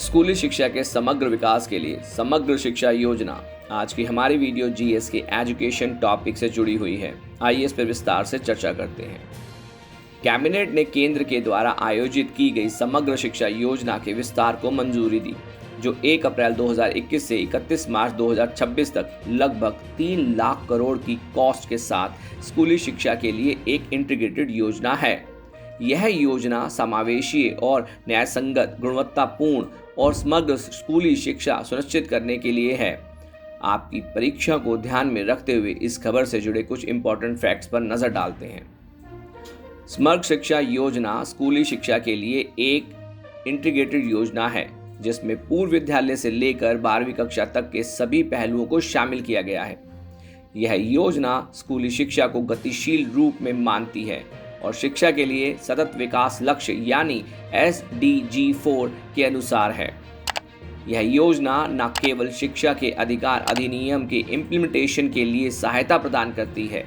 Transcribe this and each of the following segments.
स्कूली शिक्षा के समग्र विकास के लिए समग्र शिक्षा योजना। आज की हमारी वीडियो जीएस के एजुकेशन टॉपिक से जुड़ी हुई है। आइए इस पर विस्तार से चर्चा करते हैं। कैबिनेट ने केंद्र के द्वारा आयोजित की गई समग्र शिक्षा योजना के विस्तार को मंजूरी दी, जो 1 अप्रैल 2021 से 31 मार्च 2026 तक लगभग 3 लाख करोड़ की कॉस्ट के साथ स्कूली शिक्षा के लिए एक इंटीग्रेटेड योजना है। यह योजना समावेशी और न्यायसंगत, गुणवत्तापूर्ण और समग्र स्कूली शिक्षा सुनिश्चित करने के लिए है। आपकी परीक्षा को ध्यान में रखते हुए इस खबर से जुड़े कुछ इंपॉर्टेंट फैक्ट्स पर नजर डालते हैं। समग्र शिक्षा योजना स्कूली शिक्षा के लिए एक इंटीग्रेटेड योजना है, जिसमें पूर्व विद्यालय से लेकर 12वीं कक्षा तक के सभी पहलुओं को शामिल किया गया है। यह योजना स्कूली शिक्षा को गतिशील रूप में मानती है और शिक्षा के लिए सतत विकास लक्ष्य यानी SDG 4 के अनुसार है। यह योजना न केवल शिक्षा के अधिकार अधिनियम के इम्प्लीमेंटेशन के लिए सहायता प्रदान करती है,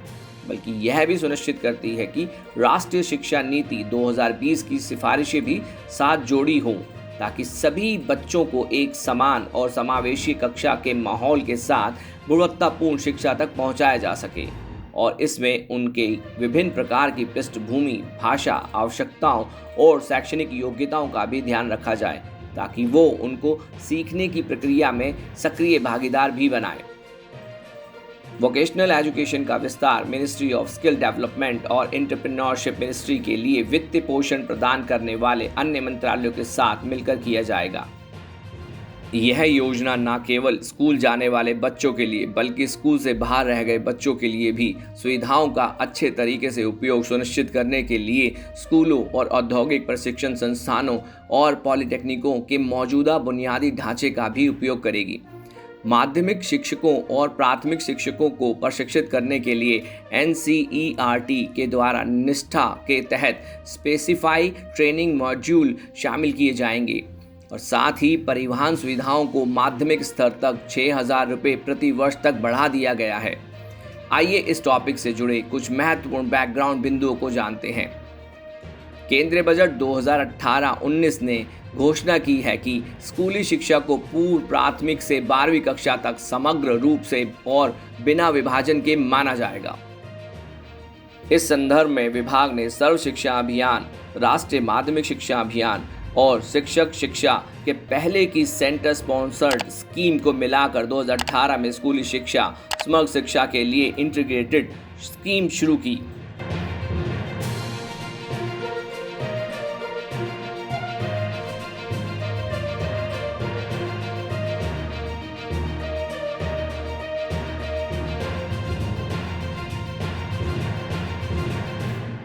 बल्कि यह भी सुनिश्चित करती है कि राष्ट्रीय शिक्षा नीति 2020 की सिफारिशें भी साथ जोड़ी हों, ताकि सभी बच्चों को एक समान और समावेशी कक्षा के माहौल के साथ गुणवत्तापूर्ण शिक्षा तक पहुंचाया जा सके और इसमें उनके विभिन्न प्रकार की पृष्ठभूमि, भाषा, आवश्यकताओं और शैक्षणिक योग्यताओं का भी ध्यान रखा जाए, ताकि वो उनको सीखने की प्रक्रिया में सक्रिय भागीदार भी बनाए। वोकेशनल एजुकेशन का विस्तार मिनिस्ट्री ऑफ स्किल डेवलपमेंट और एंटरप्रेन्योरशिप मिनिस्ट्री के लिए वित्तीय पोषण प्रदान करने वाले अन्य मंत्रालयों के साथ मिलकर किया जाएगा। यह योजना न केवल स्कूल जाने वाले बच्चों के लिए, बल्कि स्कूल से बाहर रह गए बच्चों के लिए भी सुविधाओं का अच्छे तरीके से उपयोग सुनिश्चित करने के लिए स्कूलों और औद्योगिक प्रशिक्षण संस्थानों और पॉलिटेक्निकों के मौजूदा बुनियादी ढांचे का भी उपयोग करेगी। माध्यमिक शिक्षकों और प्राथमिक शिक्षकों को प्रशिक्षित करने के लिए NCERT के द्वारा निष्ठा के तहत स्पेसिफाई ट्रेनिंग मॉड्यूल शामिल किए जाएंगे और साथ ही परिवहन सुविधाओं को माध्यमिक स्तर तक 6,000 रुपये प्रति वर्ष तक बढ़ा दिया गया है। आइए इस टॉपिक से जुड़े कुछ महत्वपूर्ण बैकग्राउंड बिंदुओं को जानते हैं। केंद्रीय बजट 2018-19 ने घोषणा की है कि स्कूली शिक्षा को पूर्व प्राथमिक से 12वीं कक्षा तक समग्र रूप से और बिना विभाजन के माना जाएगा। इस संदर्भ में विभाग ने सर्व शिक्षा अभियान, राष्ट्रीय माध्यमिक शिक्षा अभियान और शिक्षक शिक्षा के पहले की सेंटर स्पॉन्सर्ड स्कीम को मिलाकर 2018 में स्कूली शिक्षा समग्र शिक्षा के लिए इंटीग्रेटेड स्कीम शुरू की।